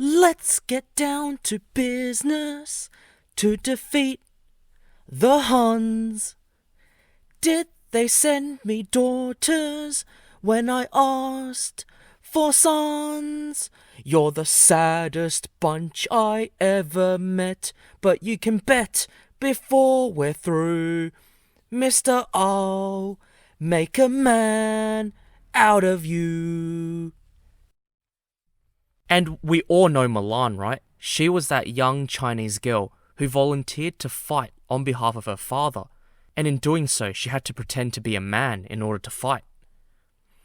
Let's get down to business to defeat the Huns. Did they send me daughters when I asked for sons? You're the saddest bunch I ever met, but you can bet before we're through, Mr. I'll make a man out of you. And we all know Mulan, right? She was that young Chinese girl who volunteered to fight on behalf of her father, and in doing so she had to pretend to be a man in order to fight.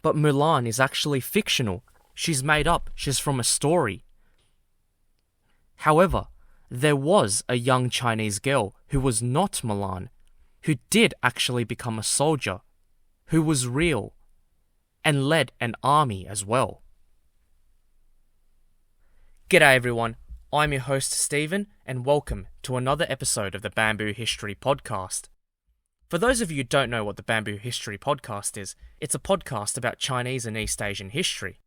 But Mulan is actually fictional. She's made up. She's from a story. However, there was a young Chinese girl who was not Mulan, who did actually become a soldier, who was real, and led an army as well. G'day everyone, I'm your host Stephen, and welcome to another episode of the Bamboo History Podcast. For those of you who don't know what the Bamboo History Podcast is, it's a podcast about Chinese and East Asian history.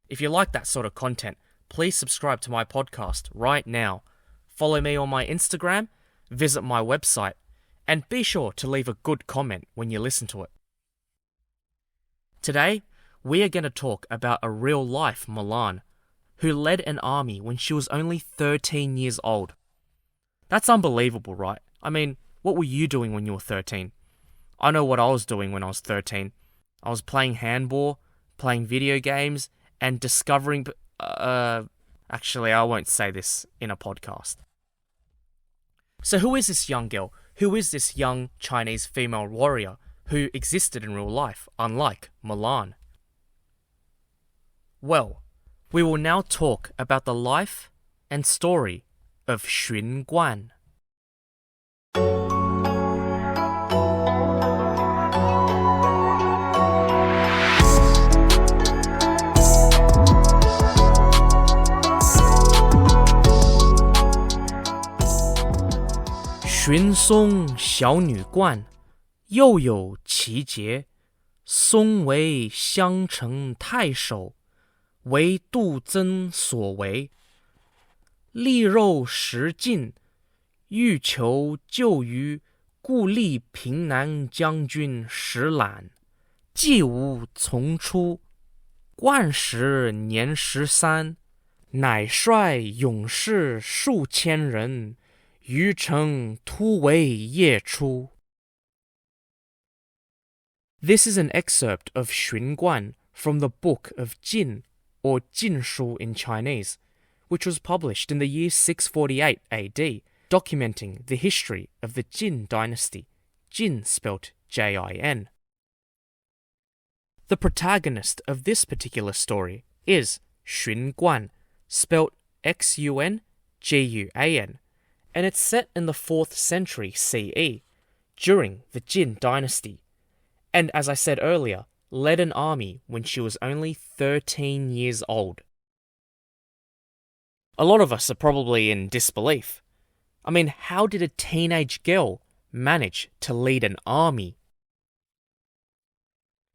If you like that sort of content, please subscribe to my podcast right now. Follow me on my Instagram, visit my website, and be sure to leave a good comment when you listen to it. Today, we are going to talk about a real-life Mulan, who led an army when she was only 13 years old. That's unbelievable, right? I mean, what were you doing when you were 13? I know what I was doing when I was 13. I was playing handball, playing video games, and discovering... Actually, I won't say this in a podcast. So who is this young girl? Who is this young Chinese female warrior who existed in real life, unlike Mulan? Well, we will now talk about the life and story of Xun Guan. Xun Song 小女冠，又有其节。松为襄城太守，为杜曾所为。力肉食尽，欲求救于故立平南将军石览，既无从出。冠时年13，乃率勇士数千人，于城突围夜出。This is an excerpt of Xun Guan from the book of Jin, or Jin Shu in Chinese, which was published in the year 648 AD, documenting the history of the Jin dynasty, Jin spelt J-I-N. The protagonist of this particular story is Xun Guan, spelt X-U-N-G-U-A-N, and it's set in the 4th century CE, during the Jin dynasty, and as I said earlier, led an army when she was only 13 years old. A lot of us are probably in disbelief. I mean, how did a teenage girl manage to lead an army?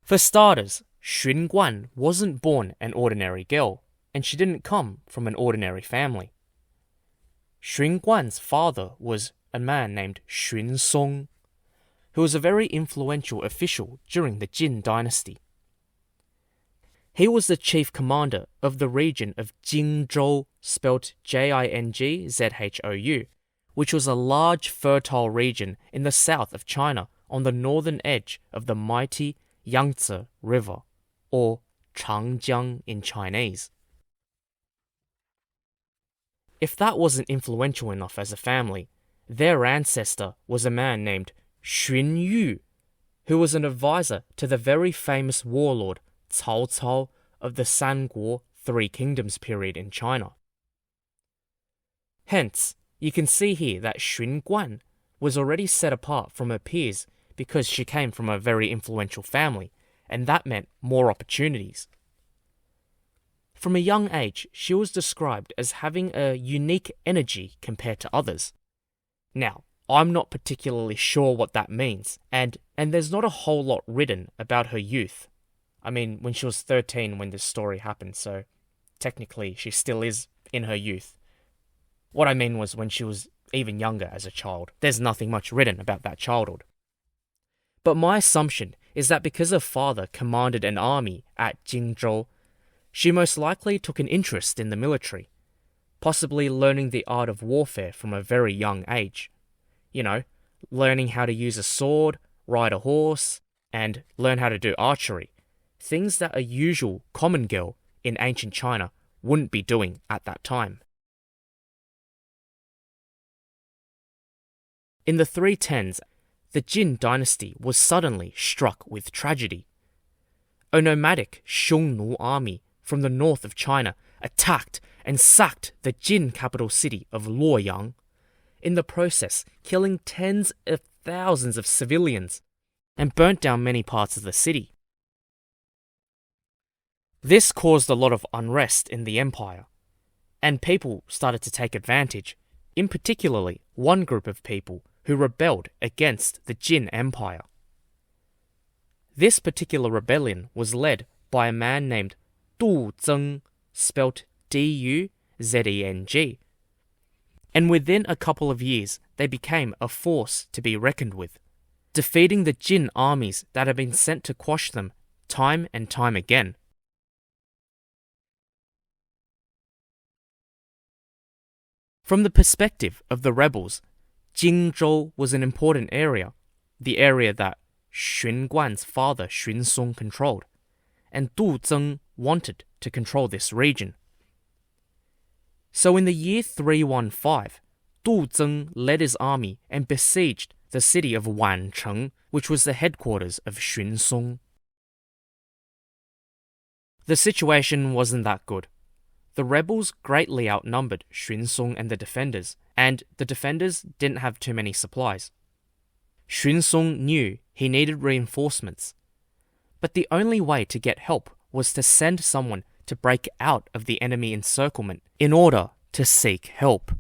For starters, Xun Guan wasn't born an ordinary girl, and she didn't come from an ordinary family. Xun Guan's father was a man named Xun Song, who was a very influential official during the Jin dynasty. He was the chief commander of the region of Jingzhou, spelt Jingzhou, which was a large fertile region in the south of China on the northern edge of the mighty Yangtze River, or Changjiang in Chinese. If that wasn't influential enough as a family, their ancestor was a man named Xun Yu, who was an advisor to the very famous warlord Cao Cao of the Sanguo Three Kingdoms period in China. Hence, you can see here that Xun Guan was already set apart from her peers because she came from a very influential family, and that meant more opportunities. From a young age, she was described as having a unique energy compared to others. Now, I'm not particularly sure what that means, and there's not a whole lot written about her youth. I mean, when she was 13 when this story happened, so technically she still is in her youth. What I mean was when she was even younger as a child. There's nothing much written about that childhood. But my assumption is that because her father commanded an army at Jingzhou, she most likely took an interest in the military, possibly learning the art of warfare from a very young age. You know, learning how to use a sword, ride a horse, and learn how to do archery. Things that a usual common girl in ancient China wouldn't be doing at that time. In the 310s, the Jin dynasty was suddenly struck with tragedy. A nomadic Xiongnu army from the north of China attacked and sacked the Jin capital city of Luoyang, in the process killing tens of thousands of civilians and burnt down many parts of the city. This caused a lot of unrest in the empire, and people started to take advantage, in particularly one group of people who rebelled against the Jin Empire. This particular rebellion was led by a man named Du Zeng, spelt D-U-Z-E-N-G. And within a couple of years, they became a force to be reckoned with, defeating the Jin armies that had been sent to quash them time and time again. From the perspective of the rebels, Jingzhou was an important area, the area that Xun Guan's father Xun Song controlled, and Du Zeng wanted to control this region. So in the year 315, Du Zeng led his army and besieged the city of Wancheng, which was the headquarters of Xun Song. The situation wasn't that good. The rebels greatly outnumbered Xun Song and the defenders, and the defenders didn't have too many supplies. Xun Song knew he needed reinforcements, but the only way to get help was to send someone to break out of the enemy encirclement in order to seek help.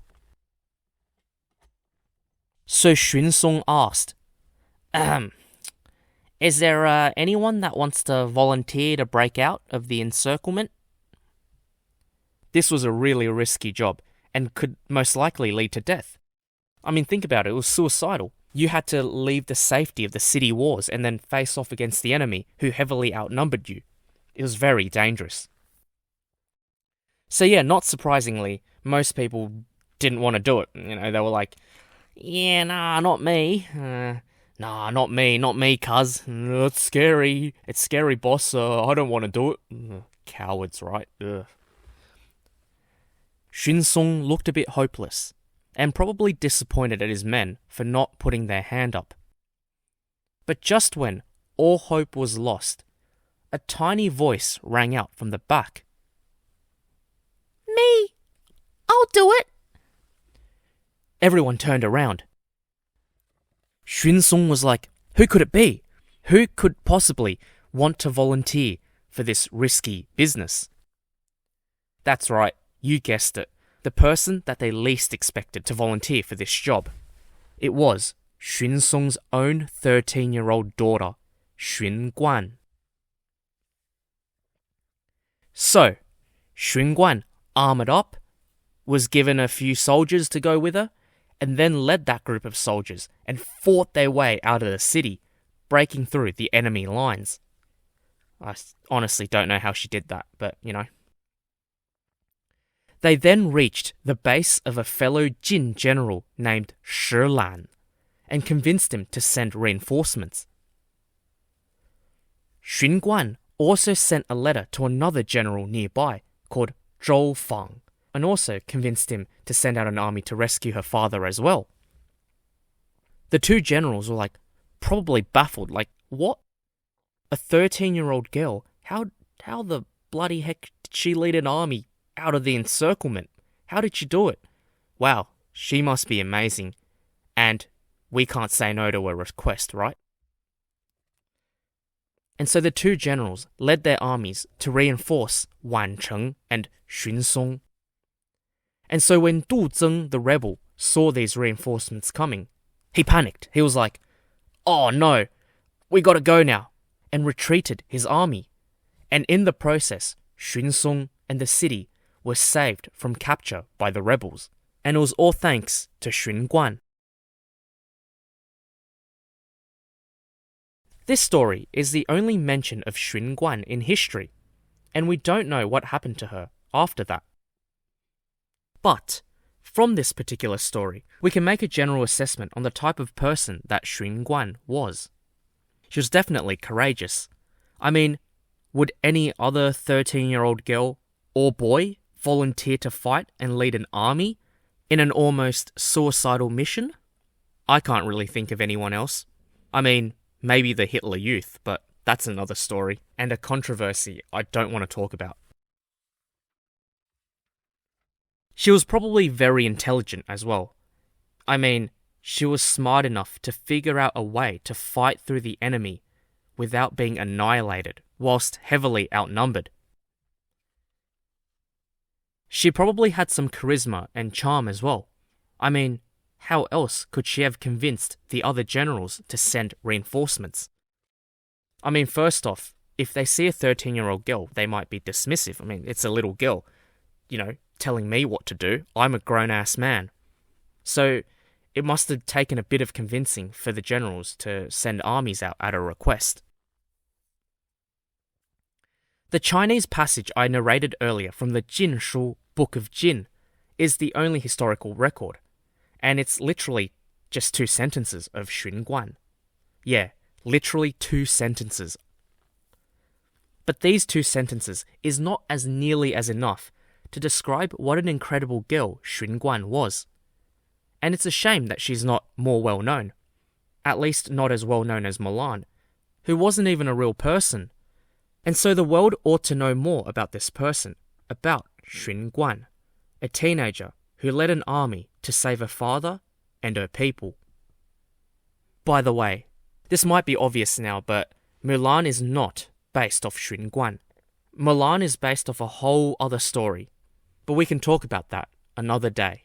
So Xun Song asked, is there anyone that wants to volunteer to break out of the encirclement? This was a really risky job and could most likely lead to death. I mean, think about it, it was suicidal. You had to leave the safety of the city walls and then face off against the enemy who heavily outnumbered you. It was very dangerous. So yeah, not surprisingly, most people didn't want to do it. You know, they were like, yeah, nah, not me. Nah, not me, cuz. It's scary. It's scary, boss. I don't want to do it. Cowards, right? Ugh. Xun Song looked a bit hopeless, and probably disappointed at his men for not putting their hand up. But just when all hope was lost, a tiny voice rang out from the back. Me! I'll do it! Everyone turned around. Xun Song was like, who could it be? Who could possibly want to volunteer for this risky business? That's right, you guessed it. The person that they least expected to volunteer for this job. It was Xun Song's own 13-year-old daughter, Xun Guan. So, Xun Guan armored up, was given a few soldiers to go with her, and then led that group of soldiers and fought their way out of the city, breaking through the enemy lines. I honestly don't know how she did that, but you know. They then reached the base of a fellow Jin general named Shi Lan and convinced him to send reinforcements. Xun Guan also sent a letter to another general nearby called Zhou Fang and also convinced him to send out an army to rescue her father as well. The two generals were probably baffled, what? A 13-year-old girl? How the bloody heck did she lead an army out of the encirclement? How did she do it? Wow, she must be amazing. And we can't say no to a request, right? And so the two generals led their armies to reinforce Wancheng and Xun Song. And so when Du Zeng, the rebel, saw these reinforcements coming, he panicked. He was like, oh no, we gotta go now, and retreated his army. And in the process, Xun Song and the city were saved from capture by the rebels, and it was all thanks to Xun Guan. This story is the only mention of Xun Guan in history, and we don't know what happened to her after that. But from this particular story, we can make a general assessment on the type of person that Xun Guan was. She was definitely courageous. I mean, would any other 13-year-old girl or boy volunteer to fight and lead an army in an almost suicidal mission? I can't really think of anyone else. I mean, maybe the Hitler Youth, but that's another story and a controversy I don't want to talk about. She was probably very intelligent as well. I mean, she was smart enough to figure out a way to fight through the enemy without being annihilated, whilst heavily outnumbered. She probably had some charisma and charm as well. I mean, how else could she have convinced the other generals to send reinforcements? I mean, first off, if they see a 13-year-old girl, they might be dismissive. I mean, it's a little girl, telling me what to do. I'm a grown-ass man. So it must have taken a bit of convincing for the generals to send armies out at a request. The Chinese passage I narrated earlier from the Jin Shu, Book of Jin, is the only historical record, and it's literally just 2 sentences of Xun Guan. Yeah, literally 2 sentences. But these 2 sentences is not as nearly as enough to describe what an incredible girl Xun Guan was. And it's a shame that she's not more well known. At least not as well known as Mulan, who wasn't even a real person. And so the world ought to know more about this person, about Xun Guan, a teenager who led an army to save her father and her people. By the way, this might be obvious now, but Mulan is not based off Xun Guan. Mulan is based off a whole other story, but we can talk about that another day.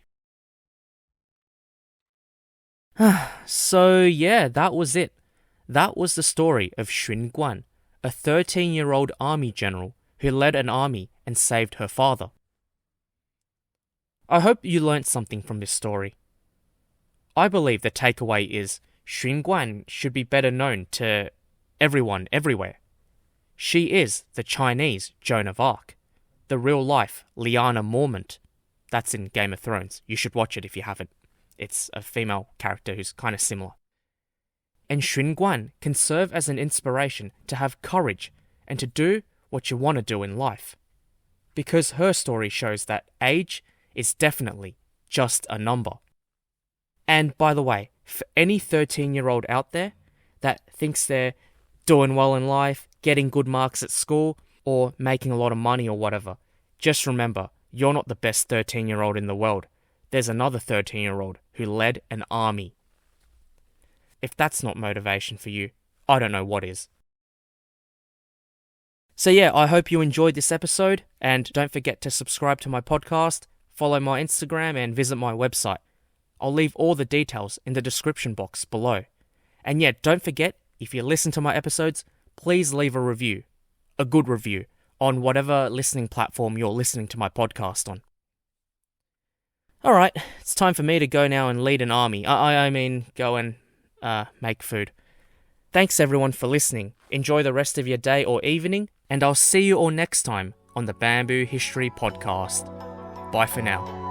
So yeah, that was it. That was the story of Xun Guan, a 13-year-old army general who led an army and saved her father. I hope you learnt something from this story. I believe the takeaway is Xun Guan should be better known to everyone everywhere. She is the Chinese Joan of Arc, the real-life Lyanna Mormont. That's in Game of Thrones. You should watch it if you haven't. It's a female character who's kind of similar. And Xun Guan can serve as an inspiration to have courage and to do what you want to do in life. Because her story shows that age is definitely just a number. And by the way, for any 13-year-old out there that thinks they're doing well in life, getting good marks at school, or making a lot of money or whatever, just remember, you're not the best 13-year-old in the world. There's another 13-year-old who led an army. If that's not motivation for you, I don't know what is. So yeah, I hope you enjoyed this episode, and don't forget to subscribe to my podcast, follow my Instagram, and visit my website. I'll leave all the details in the description box below. And yeah, don't forget, if you listen to my episodes, please leave a review, a good review, on whatever listening platform you're listening to my podcast on. Alright, it's time for me to go now and lead an army. I mean, go and make food. Thanks everyone for listening. Enjoy the rest of your day or evening, and I'll see you all next time on the Bamboo History Podcast. Bye for now.